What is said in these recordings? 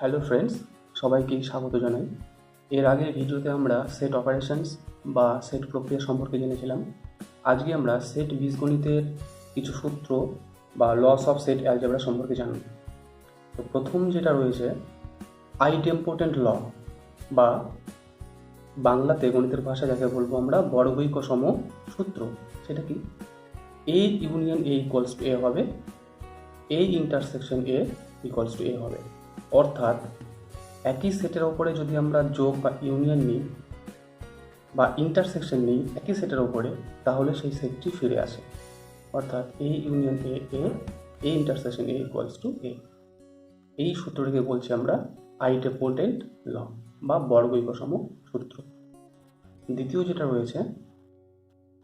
Hello friends, সবাইকে স্বাগত জানাই। এর আগের ভিডিওতে আমরা সেট অপারেশনস বা সেট প্রক্রিয়া সম্পর্কে জেনেছিলাম। আজকে আমরা সেট বীজগণিতের কিছু সূত্র বা লস অফ সেট অ্যালজেব্রা সম্পর্কে জানব। তো প্রথম যেটা রয়েছে আইডেম্পোটেন্ট ল, বা বাংলাতে গণিতের ভাষা যাকে বলবো আমরা বর্গৈক সম সূত্র। সেটা কি? A union A equals to A হবে, A intersection A equals to A হবে। অর্থাৎ একই সেটের ওপরে যদি আমরা যোগ বা ইউনিয়ন নিই বা ইন্টারসেকশন নিই একই সেটের ওপরে, তাহলে সেই সেটটি ফিরে আসে। অর্থাৎ A union A A, A intersection A equals to A. এই সূত্রটিকে বলছি আমরা আইডেম্পোটেন্ট ল বা বর্গৈক সম সূত্র। দ্বিতীয় যেটা রয়েছে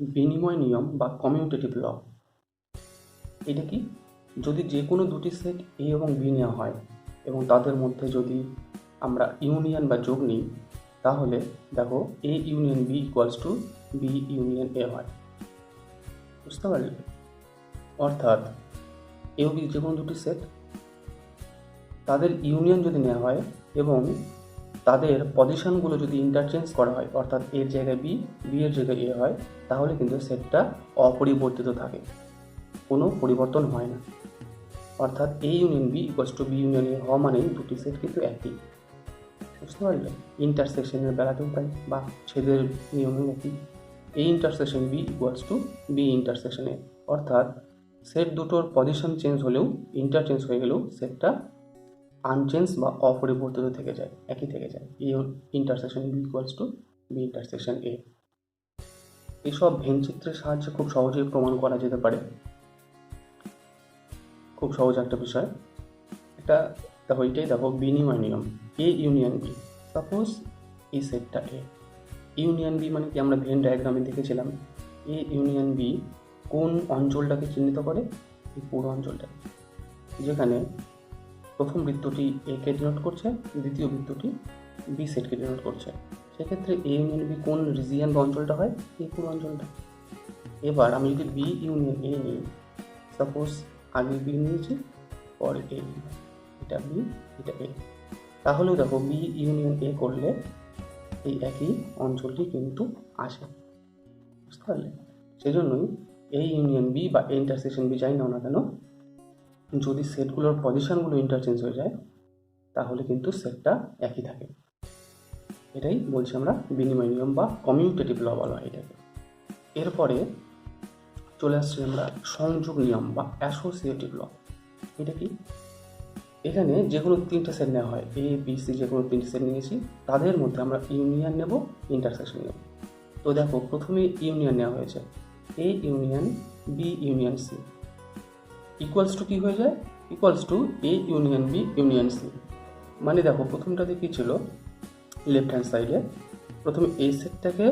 বিনিময় নিয়ম বা কমিউটেটিভ ল। এটা কি? যদি যে কোনো দুটি সেট এ এবং বি নেওয়া হয় এবং তাদের মধ্যে যদি আমরা ইউনিয়ন বা যোগ নিই, তাহলে দেখো A union B equals to B union A হয়। বুঝতে পারলে? অর্থাৎ এ ও বি যে কোনো দুটি সেট, তাদের ইউনিয়ন যদি নেওয়া হয় এবং তাদের পজিশনগুলো যদি ইন্টারচেঞ্জ করা হয়, অর্থাৎ এর জায়গায় বি, বি এর জায়গায় এ হয়, তাহলে কিন্তু সেটটা অপরিবর্তিত থাকে, কোনো পরিবর্তন হয় না। অর্থাৎ A union B equals to B union A হওয়া মানেই দুটি সেট কিন্তু একই। বুঝতে পারলে? ইন্টারসেকশনের বেলাতেও তাই, বা ছেদের নিয়মেও একই। A intersection B equals to B intersection A. অর্থাৎ সেট দুটোর পজিশন চেঞ্জ হলেও, ইন্টারচেঞ্জ হয়ে গেলেও সেটটা আনচেঞ্জ বা অপরিবর্তিত থেকে যায়, একই থেকে যায়। A intersection B equals to B intersection A. এসব ভেনচিত্রের সাহায্যে খুব সহজেই প্রমাণ করা যেতে পারে। খুব সহজ একটা বিষয় এটা। দেখো এটাই, দেখো বিনিময় নিয়ম এ ইউনিয়ন বি। সাপোজ এই সেটটা এ, ইউনিয়ন বি মানে কি আমরা ভেন ডায়াগ্রামে দেখেছিলাম। এ ইউনিয়ন বি কোন অঞ্চলটাকে চিহ্নিত করে? এই পুরো অঞ্চলটাকে, যেখানে প্রথম বৃত্তটি এ কে ডিনোট করছে, দ্বিতীয় বৃত্তটি বি সেটকে ডিনোট করছে। সেক্ষেত্রে এ ইউনিয়ন বি কোন রিজিয়ন বা অঞ্চলটা হয়? এই পুরো অঞ্চলটা। এবার আমি যদি বি ইউনিয়ন এ নিই, সাপোজ আগে বি নিয়েছি, পরে এ, এটা বি, এটা এ, তাহলেও দেখো বি ইউনিয়ন এ করলে এই একই অঞ্চলটি কিন্তু আসে। বুঝতে পারলে? সেই জন্যই এ ইউনিয়ন বি বা এ ইন্টারসেকশন বি যাই নাও না কেন, যদি সেটগুলোর পজিশনগুলো ইন্টারচেঞ্জ হয়ে যায়, তাহলে কিন্তু সেটটা একই থাকে। এটাই বলছি আমরা বিনিময় নিয়ম বা কমিউটেটিভ ল বলা হয় এটাকে। এরপরে চলে আসছি আমরা সংযোগ নিয়ম বা অ্যাসোসিয়েটিভ ল। এটা কি? এখানে যে কোনো তিনটে সেট নেওয়া হয়, এ বি সি, যে কোনো তিনটে সেট নিয়েছি, তাদের মধ্যে আমরা ইউনিয়ন নেব, ইন্টারসেকশন নেব। তো দেখো প্রথমে ইউনিয়ন নেওয়া হয়েছে, A union B union C equals to কী হয়ে যায়? Equals to A union B union C. মানে দেখো প্রথমটাতে কী ছিল, লেফট হ্যান্ড সাইডে প্রথমে এ সেটটাকে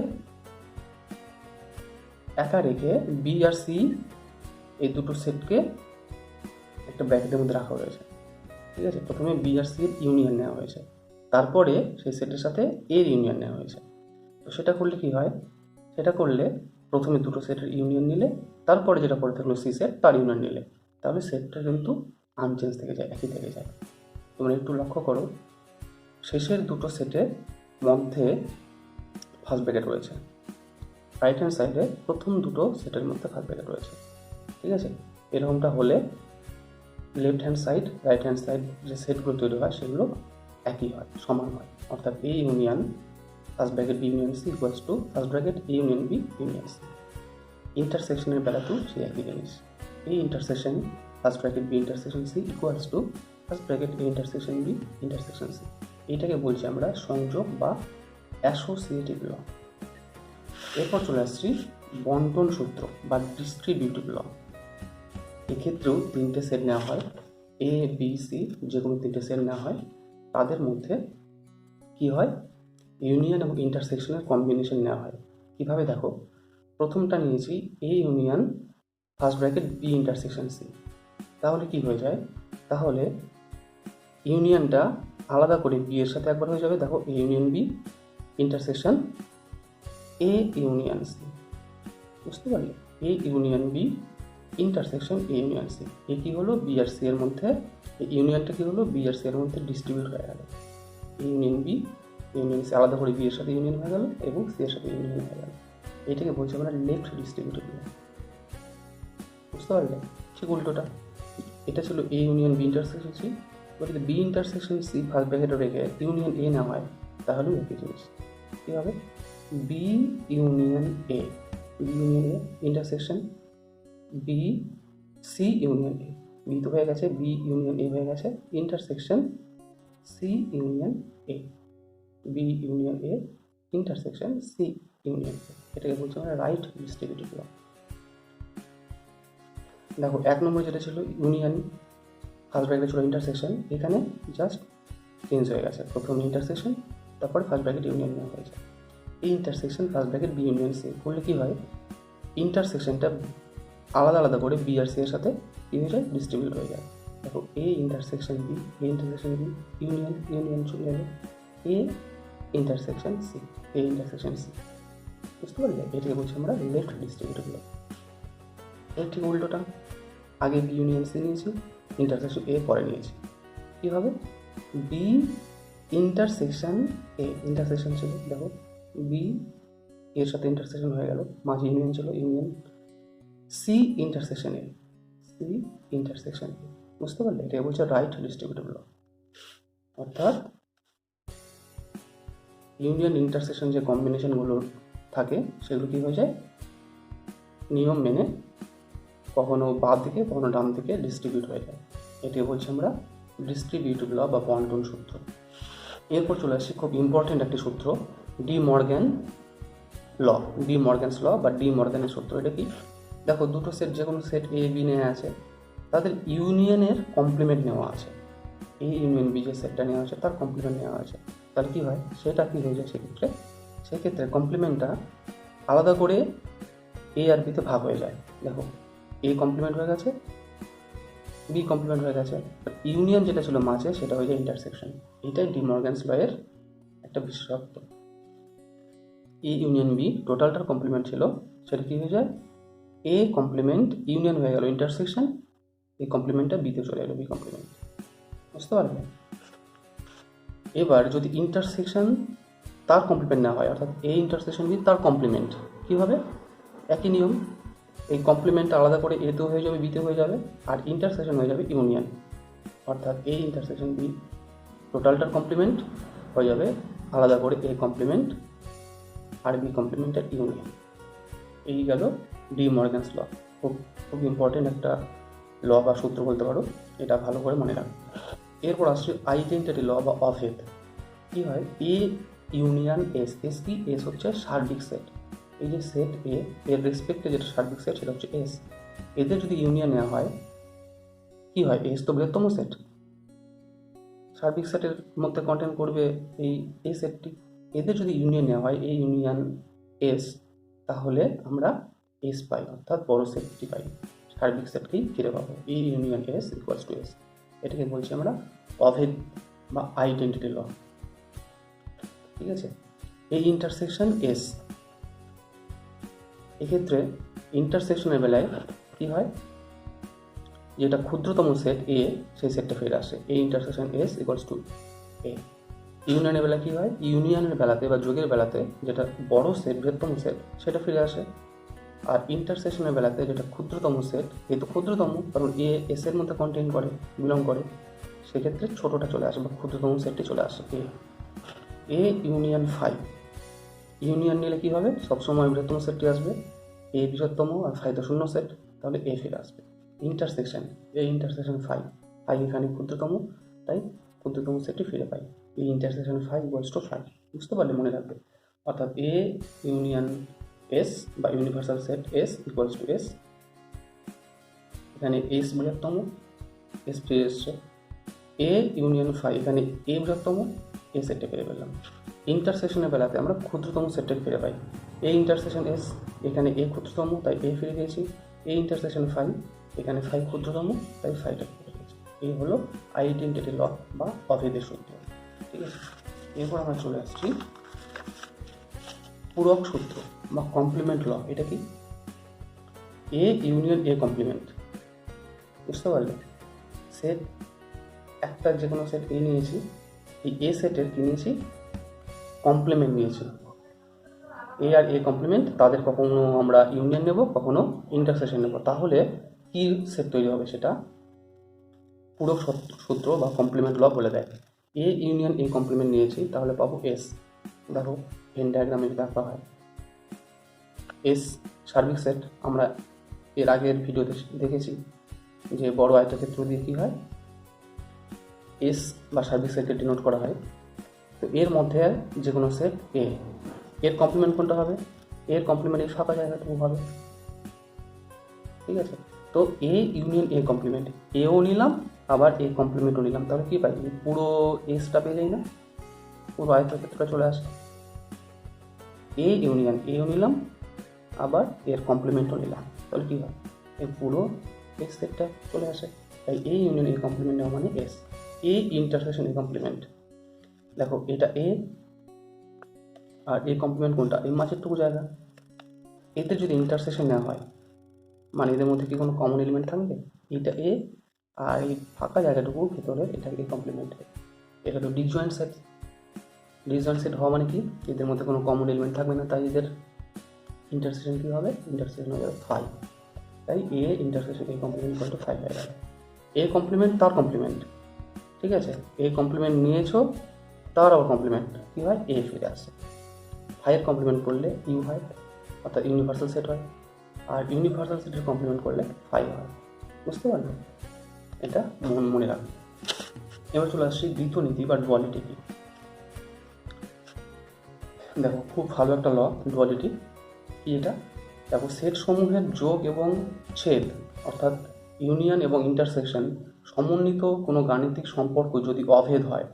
একা রেখে বি আর সি এই দুটো সেটকে একটা ব্র্যাকেটের মধ্যে রাখা হয়েছে। ঠিক আছে? প্রথমে বি আর সি এর ইউনিয়ন নেওয়া হয়েছে, তারপরে সেই সেটের সাথে এর ইউনিয়ন নেওয়া হয়েছে। তো সেটা করলে কি হয়? সেটা করলে প্রথমে দুটো সেটের ইউনিয়ন নিলে, তারপরে যেটা পড়ে থাকলো সি সেট, তার ইউনিয়ন নিলে, তাহলে সেটটা কিন্তু আনচেঞ্জ থেকে যায়, একই থেকে যায়। তোমরা একটু লক্ষ্য করো, শেষের দুটো সেটের মধ্যে ফার্স্ট ব্র্যাকেট রয়েছে, রাইট হ্যান্ড সাইডে প্রথম দুটো সেটের মধ্যে ফার্স্ট ব্র্যাকেট রয়েছে। ঠিক আছে? এরকমটা হলে left hand side, right hand side যে সেটগুলো তৈরি হয় সেগুলো একই হয়, সমান হয়। অর্থাৎ A union first bracket B union C equals to first bracket A union B union C. ইন্টারসেকশনের বেলাতেও সেই একই জিনিস, এই intersection first bracket B intersection C equals to first bracket A intersection B intersection C. এইটাকে বলছি আমরা সংযোগ বা অ্যাসোসিয়েটিভ ল। এরপর চলে আসছি বন্টন সূত্র বা ডিস্ট্রিবিউটিভ ল। এক্ষেত্রেও তিনটে সেট নেওয়া হয়, এ বি সি যে কোনো তিনটে সেট নেওয়া হয়, তাদের মধ্যে কি হয়? ইউনিয়ন এবং ইন্টারসেকশনের কম্বিনেশন নেওয়া হয়। কীভাবে? দেখো প্রথমটা নিয়েছি A union first bracket B intersection C, তাহলে কি হয়ে যায়? তাহলে ইউনিয়নটা আলাদা করে বি এর সাথে একবার হয়ে যাবে। দেখো A union B intersection A union C. বুঝতে পারলে? A union B intersection A union C. এ কী হলো, বি আর সি এর মধ্যে, এই ইউনিয়নটা কী হলো, বি আর সি এর মধ্যে ডিস্ট্রিবিউট হয়ে গেল। ইউনিয়ন বি, ইউনিয়ন সি আলাদা করে বি এর সাথে ইউনিয়ন হয়ে গেল এবং সি এর সাথে ইউনিয়ন হয়ে গেল। এটাকে বলছি আমরা লেফট ডিস্ট্রিবিউটেড ল। বুঝতে পারলে? ঠিক উল্টোটা, এটা ছিল A union B intersection C. যদি বি ইন্টারসেকশন সি ফার্স্ট ব্র্যাকেটে রেখে ইউনিয়ন এ না হয় তাহলেও একই জিনিস। কী হবে? B union A, B union A intersection B C union A. B তো হয়ে গেছে, বি ইউনিয়ন এ হয়ে গেছে, intersection C union A, B union A intersection C union A. এটাকে বলছি আমরা রাইট ডিস্ট্রিবিউটেড ল। দেখো 1 নম্বর যেটা ছিল ইউনিয়ন, ফার্স্ট ব্র্যাকেটে ছিল ইন্টারসেকশন, এখানে জাস্ট চেঞ্জ হয়ে গেছে, প্রথমে ইন্টারসেকশন তারপরে ফার্স্ট ব্র্যাকেট ইউনিয়ন নেওয়া হয়েছে। এই intersection first bracket B union C করলে কী হয়, ইন্টারসেকশনটা আলাদা আলাদা করে বি আর সি এর সাথে কী হয়ে যায়, ডিস্ট্রিবিউট হয়ে যায়। দেখো A intersection B, A intersection B, union union চলে গেল, A intersection C, A intersection C. বুঝতে পারলে? এটাকে বলছি আমরা লেফট ডিস্ট্রিবিউটেড ল। এর ঠিক উল্টোটা, আগে বি ইউনিয়ন সি নিয়েছি, ইন্টারসেকশন এ পরে নিয়েছি। কী হবে? বি ইন্টারসেকশন এ, ইন্টারসেকশন ছিল, দেখো বি এর সাথে ইন্টারসেকশন হয়ে গেল, মাঝে ইউনিয়ন ছিল, union C intersection A, C intersection A. বুঝতে পারলে? এটাকে বলছে রাইট ডিস্ট্রিবিউটেড ল। অর্থাৎ ইউনিয়ন ইন্টারসেকশন যে কম্বিনেশনগুলো থাকে সেগুলো কী হয়ে যায়, নিয়ম মেনে কখনো বাঁ দিকে কখনো ডান দিকে ডিস্ট্রিবিউট হয়ে যায়। এটাকে বলছি আমরা ডিস্ট্রিবিউটিভ ল বা পন্টন সূত্র। এরপর চলে আসছি খুব ইম্পর্টেন্ট একটি সূত্র, ডি মর্গ্যান ল, ডি মর্গ্যানস ল বা ডি মর্গ্যানের সূত্র। এটা কি? দেখো দুটো সেট, যে কোনো সেট এ বি নেওয়া আছে, তাদের ইউনিয়নের কমপ্লিমেন্ট নেওয়া আছে। এ ইউনিয়ন বি যে সেটটা নেওয়া আছে তার কমপ্লিমেন্ট নেওয়া আছে, তাহলে কী হয়, সেটা কী হয়ে যায় সেক্ষেত্রে কমপ্লিমেন্টটা আলাদা করে এ আর বিতে ভাগ হয়ে যায়। দেখো এ কমপ্লিমেন্ট হয়ে গেছে, বি কমপ্লিমেন্ট হয়ে গেছে, ইউনিয়ন যেটা ছিল মাঝে সেটা হয়ে যায় ইন্টারসেকশন। এটাই ডি মর্গ্যানস ল এর একটা বিশেষত্ব। এ ইউনিয়ন বি টোটালটার কমপ্লিমেন্ট ছিল, সেটা কী হয়ে যায়, এ কমপ্লিমেন্ট ইউনিয়ন হয়ে গেল ইন্টারসেকশন, এই কমপ্লিমেন্টটা বিতে চলে এলো, বি কমপ্লিমেন্ট। বুঝতে পারবে? এবার যদি ইন্টারসেকশন তার কমপ্লিমেন্ট না হয়, অর্থাৎ এ ইন্টারসেকশন বি তার কমপ্লিমেন্ট, কী হবে, একই নিয়ম, এই কমপ্লিমেন্টটা আলাদা করে এতেও হয়ে যাবে, বিতে হয়ে যাবে, আর ইন্টারসেকশন হয়ে যাবে ইউনিয়ন। অর্থাৎ এ ইন্টারসেকশন বি টোটালটার কমপ্লিমেন্ট হয়ে যাবে আলাদা করে এ কমপ্লিমেন্ট আর বি কমপ্লিমেন্টের ইউনিয়ন। এই গেল ডি মর্গ্যানস ল। খুব খুব ইম্পর্টেন্ট একটা ল বা সূত্র বলতে পারো, এটা ভালো করে মনে রাখবে। এরপর আসছে আইডেন্টিটি ল বা অভেদ। কী হয়, এ ইউনিয়ন এস, এস কি, এস হচ্ছে সার্বিক সেট। এই যে সেট এ এর রেসপেক্টে যেটা সার্বিক সেট সেটা হচ্ছে এস, এদের যদি ইউনিয়ন নেওয়া হয় কী হয়, এস তো বৃহত্তম সেট, সার্বিক সেটের মধ্যে কন্টেন্ট করবে এই সেটটি, এদের যদি ইউনিয়ন নেওয়া হয় এই ইউনিয়ন এস, তাহলে আমরা এস পাই, অর্থাৎ বড় সেটটি পাই, সার্বিক সেটকেই ফিরে পাবো, এই union S equals to S. এটাকে বলছি আমরা অভেদ বা আইডেন্টিটি ল। ঠিক আছে? এই ইন্টারসেকশন এস, এক্ষেত্রে ইন্টারসেকশনের বেলায় কী হয়, যেটা ক্ষুদ্রতম সেট এ সেই সেটটা ফিরে আসে, A intersection S equals to A. ইউনিয়নের বেলা কী হয়, ইউনিয়নের বেলাতে বা যোগের বেলাতে যেটা বড় সেট বৃহত্তম সেট সেটা ফিরে আসে, আর ইন্টারসেকশনের বেলাতে যেটা ক্ষুদ্রতম সেট, এ তো ক্ষুদ্রতম কারণ এ এস এর মধ্যে কন্টেন্ট করে, বিলং করে, সেক্ষেত্রে ছোটোটা চলে আসে বা ক্ষুদ্রতম সেটটি চলে আসে এ ইউনিয়ন ফাই। ইউনিয়ন নিলে কী হবে, সবসময় বৃহত্তম সেটটি আসবে, এ বৃহত্তম আর ফাই তো শূন্য সেট, তাহলে এ ফিরে আসবে। Intersection A intersection phi, phi এখানে ক্ষুদ্রতম, তাই ক্ষুদ্রতম সেটটি ফিরে পাই, এই intersection phi equals to phi. বুঝতে পারলে? মনে রাখবে। অর্থাৎ এ ইউনিয়ন এস বা universal set S equals to S, এখানে এস বৃহত্তম, এস ফিরে এসছে, এ ইউনিয়ন ফাই, এখানে এ বৃহত্তম, এ সেটটা ফিরে পেলাম। ইন্টারসেকশনের বেলাতে আমরা ক্ষুদ্রতম সেটটা ফিরে পাই, এ ইন্টারসেকশন এস, এখানে এ ক্ষুদ্রতম তাই এ ফিরে পেয়েছি, এ ইন্টারসেকশন ফাই, এখানে ফাই ক্ষুদ্রতম তাই ফাইটা ফিরে পেয়েছি। এই হলো আইডেন্টিটি ল বা অভেদের সূত্র। ঠিক আছে? এরপর আমরা চলে আসছি পূরক সূত্র বা কমপ্লিমেন্ট ল। এটা কি? A union A complement. বুঝতে পারলে? সেট একটা যে কোনো সেট এ নিয়েছি, এই এ সেটের কি নিয়েছি, কমপ্লিমেন্ট নিয়েছি। এ আর এ কমপ্লিমেন্ট, তাদের কখনো আমরা ইউনিয়ন নেব, কখনো ইন্টারসেকশন নেব। তাহলে কি সেট তৈরি হবে সেটা পুরো সূত্র বা কমপ্লিমেন্ট ল বলে দেয়। এ ইউনিয়ন এ কমপ্লিমেন্ট নিয়েছি, তাহলে পাবো এস। দেখো ভেন ডায়াগ্রামে দেখা হয় এস সার্বিক সেট। আমরা এর আগের ভিডিওতে দেখেছি যে বড় আয়তক্ষেত্র দিয়ে কী হয়, এস বা সার্বিক সেটকে ডিনোট করা হয়। তো এর মধ্যে যে কোনো সেট এ, এর কমপ্লিমেন্ট কোনটা হবে, এর কমপ্লিমেন্ট এই ফাঁকা জায়গাটুকু হবে। ঠিক আছে? তো এ ইউনিয়ন এ কমপ্লিমেন্ট, এও নিলাম আবার এ কমপ্লিমেন্টও নিলাম, তাহলে কী পাই, পুরো এসটা পেয়ে যাই না, পুরো আয়তক্ষেত্রটা চলে আসে। এ ইউনিয়ন এও নিলাম আবার এর কমপ্লিমেন্টও নিলাম, তাহলে কী হয়, এই পুরো এস সেটটা চলে আসে। তাই এ ইউনিয়ন এ কমপ্লিমেন্ট নেওয়া মানে S. A intersection A complement, দেখো এটা এ আর এ কমপ্লিমেন্ট কোনটা, এই মাঝেরটুকু জায়গা। এতে যদি ইন্টারসেকশন নেওয়া হয় মানে এদের মধ্যে কি কোনো কমন এলিমেন্ট থাকবে, এটা এ আর এই ফাঁকা জায়গাটুকু ভেতরে এটা এ কমপ্লিমেন্ট। এটা তো ডিসজয়েন্ট সেট। ডিসজয়েন্ট সেট হওয়া মানে কি, এদের মধ্যে কোনো কমন এলিমেন্ট থাকবে না, তাই এদের ইন্টারসেকশন কী হবে, ইন্টারসেকশন হয়ে যাবে ফাই। তাই A intersection A complement equal to phi হয়ে গেল। এ কমপ্লিমেন্ট তার কমপ্লিমেন্ট, ঠিক আছে, এ কমপ্লিমেন্ট নিয়েছো তার আবার কমপ্লিমেন্ট কী হয়, এ ফিরে আসে। ফাইয়ের কমপ্লিমেন্ট করলে ইউ হয়, অর্থাৎ ইউনিভার্সাল সেট হয়, আর ইউনিভার্সাল সেটের কমপ্লিমেন্ট করলে ফাই হয়। বুঝতে পারলো? এটা মনে রাখবে। এবার চলে আসছি দ্বিতীয় নীতি বা ডুয়ালিটি কি। দেখো খুব ভালো একটা ল ডুয়ালিটি কি এটা। দেখো সেট সমূহের যোগ এবং ছেদ অর্থাৎ ইউনিয়ন এবং ইন্টারসেকশন সমন্বিত কোনো গাণিতিক সম্পর্ক যদি অভেদ হয়,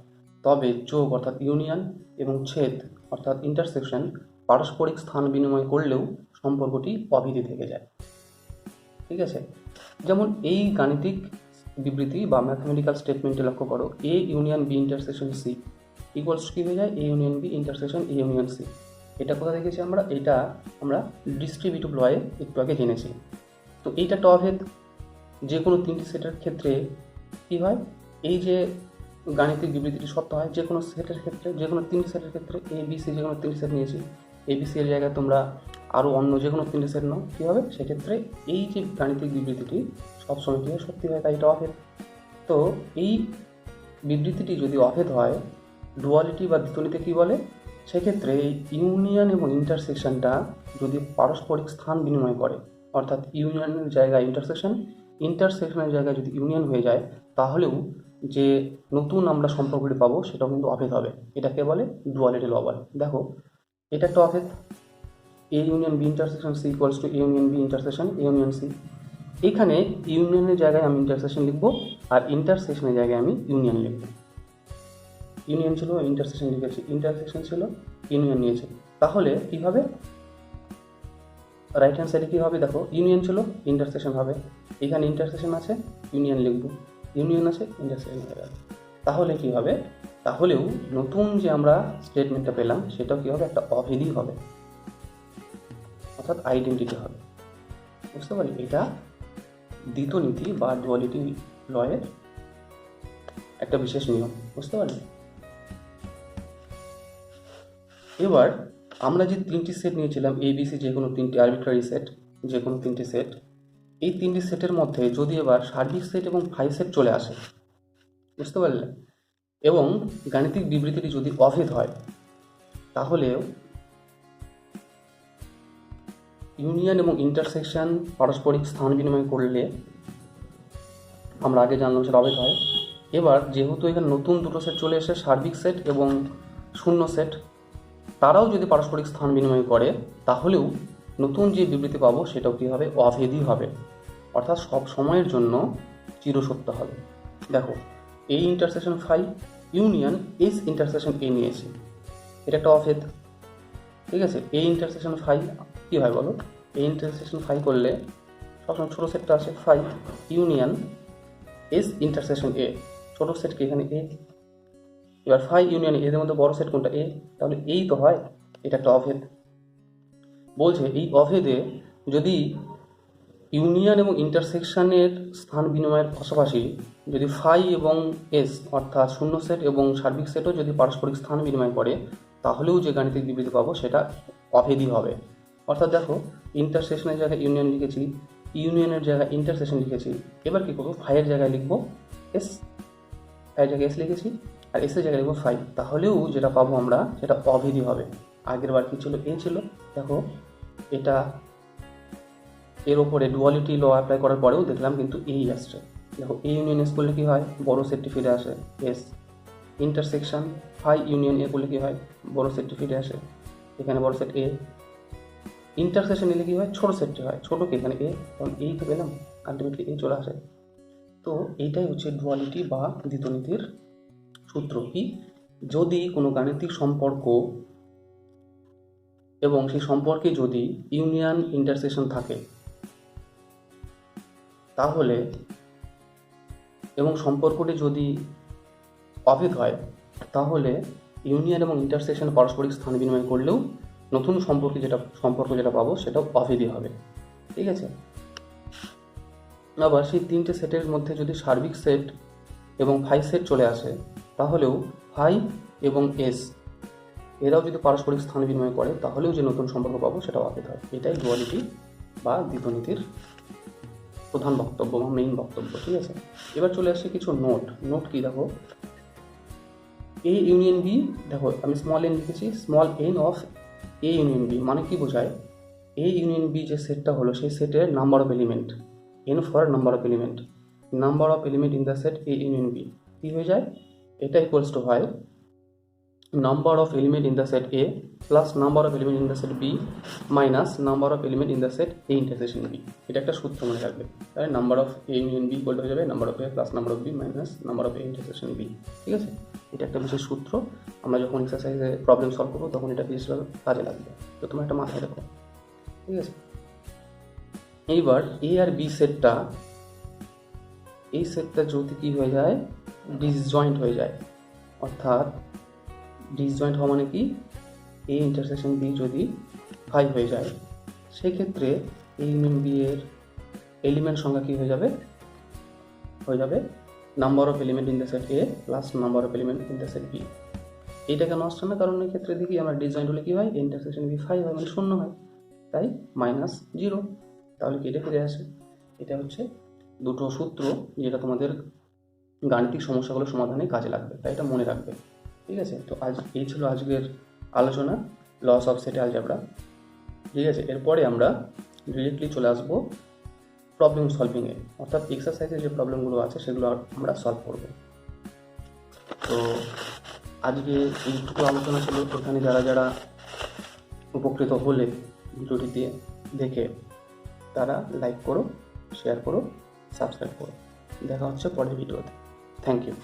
তবে যোগ অর্থাৎ ইউনিয়ন এবং ছেদ অর্থাৎ ইন্টারসেকশন পারস্পরিক স্থান বিনিময় করলেও সম্পর্কটি অভেদই থেকে যায়। ঠিক আছে? যেমন এই গাণিতিক বিবৃতি বা ম্যাথমেটিক্যাল স্টেটমেন্টে লক্ষ্য করো, A union B intersection C equals কী হয়ে যায়, A union B intersection A union C. এটা কোথায় দেখেছি আমরা, এটা আমরা ডিস্ট্রিবিউটিভ লয়ে একটু আগে জেনেছি। তো এইটা একটা অভেদ। যে কোনো তিনটি সেটের ক্ষেত্রে কী হয়, এই যে গাণিতিক বিবৃতিটি সত্য হয় যে কোনো সেটের ক্ষেত্রে, যে কোনো তিনটি সেটের ক্ষেত্রে। এ বি সি যে কোনো তিনটি সেট নিয়েছি, এ বি সি এর জায়গায় তোমরা আরও অন্য যে কোনো তিনটি সেট নাও, কী হবে সেক্ষেত্রে এই যে গাণিতিক বিবৃতিটি সবসময় কী হয়, সত্যি হয়, তাই এটা অভেদ। তো এই বিবৃতিটি যদি অভেদ হয়, ডুয়ালিটি বা দ্বিতীয়নীতি কী বলে, সেক্ষেত্রে এই ইউনিয়ন এবং ইন্টারসেকশনটা যদি পারস্পরিক স্থান বিনিময় করে, অর্থাৎ ইউনিয়নের জায়গায় ইন্টারসেকশন, ইন্টারসেকশনের জায়গায় যদি ইউনিয়ন হয়ে যায়, তাহলেও যে নতুন আমরা সম্পর্কটি পাবো সেটাও কিন্তু অভেদ হবে। এটাকে বলে ডুয়ালিটি ল বলে। দেখো এটা একটা অভেদ, A union B intersection C equals to A union B intersection A union C. এইখানে ইউনিয়নের জায়গায় আমি ইন্টারসেকশন লিখবো আর ইন্টারসেকশনের জায়গায় আমি ইউনিয়ন লিখবো। ইউনিয়ন ছিল ইন্টারসেকশন লিখেছি, ইন্টারসেকশন ছিল ইউনিয়ন নিয়েছে, তাহলে কী হবে, রাইট হ্যান্ড সাইডে কী হবে, দেখো ইউনিয়ন ছিল ইন্টারসেকশন হবে, এখানে ইন্টারসেকশন আছে ইউনিয়ন লিখব, ইউনিয়ন আছে ইন্টারসেকশন হয়ে গেল। তাহলে কী হবে, তাহলেও নতুন যে আমরা স্টেটমেন্টটা পেলাম সেটাও কী হবে, একটা অভেদই হবে, অর্থাৎ আইডেন্টিটি হবে। বুঝতে পারি? এটা দ্বিতীয় নীতি বা ডুয়ালিটি লয়ের একটা বিশেষ নিয়ম। বুঝতে পারলি? এবার আমরা যে তিনটি সেট নিয়েছিলাম, এবিসি যে কোনো তিনটি আরবিট্রারি সেট, যে কোনো তিনটি সেট, এই তিনটি সেটের মধ্যে যদি এবার সার্বিক সেট এবং ফাই সেট চলে আসে, বুঝতে পারলে, এবং গাণিতিক বিবৃতিটি যদি অভেদ হয়, তাহলেও ইউনিয়ন এবং ইন্টারসেকশন পারস্পরিক স্থান বিনিময় করলে আমরা আগে জানলাম সেটা অভেদ হয়। এবার যেহেতু এখানে নতুন দুটো সেট চলে এসে সার্বিক সেট এবং শূন্য সেট, তারাও যদি পারস্পরিক স্থান বিনিময় করে, তাহলেও নতুন যে বিবৃতি পাবো সেটাও কী হবে, অভেদই হবে, অর্থাৎ সব সময়ের জন্য চিরসত্য হবে। দেখো এই intersection phi union S intersection A নিয়েছি, এটা একটা অভেদ। ঠিক আছে? এই ইন্টারসেকশন ফাই কী হয় বলো, এই ইন্টারসেকশন ফাই করলে সবসময় ছোটো সেটটা আসে, phi union S intersection A, ছোটো সেটকে এখানে এ, এবার ফাই ইউনিয়ন এদের মধ্যে বড় সেট কোনটা, এ, তাহলে এই তো হয়, এটা একটা অভেদ। বলছে এই অভেদে যদি ইউনিয়ন এবং ইন্টারসেকশনের স্থান বিনিময়ের পাশাপাশি যদি ফাই এবং এস অর্থাৎ শূন্য সেট এবং সার্বিক সেটও যদি পারস্পরিক স্থান বিনিময় করে, তাহলেও যে গাণিতিক বিবৃতি পাবো সেটা অভেদী হবে। অর্থাৎ দেখো, ইন্টারসেকশনের জায়গায় ইউনিয়ন লিখেছি, ইউনিয়নের জায়গায় ইন্টারসেকশন লিখেছি, এবার কী করবো, ফাইয়ের জায়গায় লিখবো এস, ফাইয়ের জায়গায় এস লিখেছি আর এসের জায়গায় লিখবো ফাই, তাহলেও যেটা পাবো আমরা সেটা অভেদী হবে। আগের বার কী ছিল, এ ছিল, দেখো এটা এর ওপরে ডুয়ালিটি ল অ্যাপ্লাই করার পরেও দেখলাম কিন্তু এই আসছে। দেখো এ ইউনিয়ন এস করলে কী হয়, বড় সেটটি ফিরে আসে S, intersection phi union A করলে কী হয়, বড় সেটটি ফিরে আসে, এখানে বড় সেট এ, ইন্টারসেকশন নিলে কী হয়, ছোটো সেটটি হয়, ছোটোকে এখানে এ, কারণ এই তো পেলাম, আলটিমেটলি এই চলে আসে। তো এইটাই হচ্ছে ডুয়ালিটি বা দ্বিতীয়নীতির সূত্র। কি, যদি কোনো গাণিতিক সম্পর্ক এবং সেই সম্পর্কে যদি ইউনিয়ন ইন্টারসেকশন থাকে তাহলে, এবং সম্পর্কটি যদি অভেদ হয়, তাহলে ইউনিয়ন এবং ইন্টারসেকশন পারস্পরিক স্থান বিনিময় করলেও নতুন সম্পর্ক যেটা পাবো সেটা অভেদী হবে। ঠিক আছে। আবার সেই তিনটে সেটের মধ্যে যদি সার্বিক সেট এবং ফাই সেট চলে আসে, তাহলেও ফাই এবং এস এরাও যদি পারস্পরিক স্থান বিনিময় করে, তাহলেও যে নতুন সম্পর্ক পাবো সেটা অভেদ হয়। এটাই ডুয়ালিটি বা দ্বিতীয়নীতির প্রধান বক্তব্য বা মেইন বক্তব্য। ঠিক আছে। এবার চলে আসছে কিছু নোট কি, দেখো এ ইউনিয়ন বি, দেখো আমি স্মল এন লিখেছি, small N of A union B মানে কি বোঝায়, এ ইউনিয়ন বি যে সেটটা হলো সেই সেটের number of element, N for number of element in the set A union B কী হয়ে যায়, এটা ইকুয়ালস টু হয় number of element in the set A plus number of element in the set B minus number of element in the set A intersection B. এটা একটা সূত্র মনে রাখবে, তাহলে number of A union B equal হয়ে যাবে number of A plus number of B minus number of A intersection B. ঠিক আছে। এটা একটা বিশেষ সূত্র, আমরা যখন এক্সারসাইজে প্রবলেম সলভ করবো তখন এটা বিশেষভাবে কাজে লাগবে, তো তোমরা একটা মাথায় রাখো। ঠিক আছে। এইবার এ আর বি সেটটা, এই সেটটা যদি কী হয়ে যায়, ডিসজয়েন্ট হয়ে যায়, অর্থাৎ ডিসজয়েন্ট হওয়া মানে কি, এ ইন্টারসেকশন বি যদি ফাই হয়ে যায়, সেক্ষেত্রে এ ইউনিয়ন বি এর এলিমেন্ট সংখ্যা কী হয়ে যাবে number of element in the set A plus number of element in the set B. এইটা কেন আসছে না, কারণ এই ক্ষেত্রে দেখি আমরা ডিসজয়েন্ট হলে কী হয়, এ ইন্টারসেকশন বি ফাই হয় মানে শূন্য হয়, তাই -0, তাহলে কি এটা ফিরে আসে। এটা হচ্ছে দুটো সূত্র যেটা তোমাদের গাণিতিক সমস্যাগুলো সমাধানে কাজে লাগবে, তাই এটা মনে রাখবে। ঠিক আছে। তো এই ছিল আজকের আলোচনা, লস অফ সেট অ্যালজেব্রা। ঠিক আছে। এরপরে আমরা ডিরেক্টলি চলে আসবো প্রবলেম সলভিংয়ে, অর্থাৎ এক্সারসাইজের যে প্রবলেমগুলো আছে সেগুলো আমরা সলভ করব। তো আজকে এইটুকু আলোচনা ছিল। এখানে যারা উপকৃত হলে ভিডিওটিতে দেখে, তারা লাইক করো, শেয়ার করো, সাবস্ক্রাইব করো। দেখা হচ্ছে পরের ভিডিওতে। Thank you.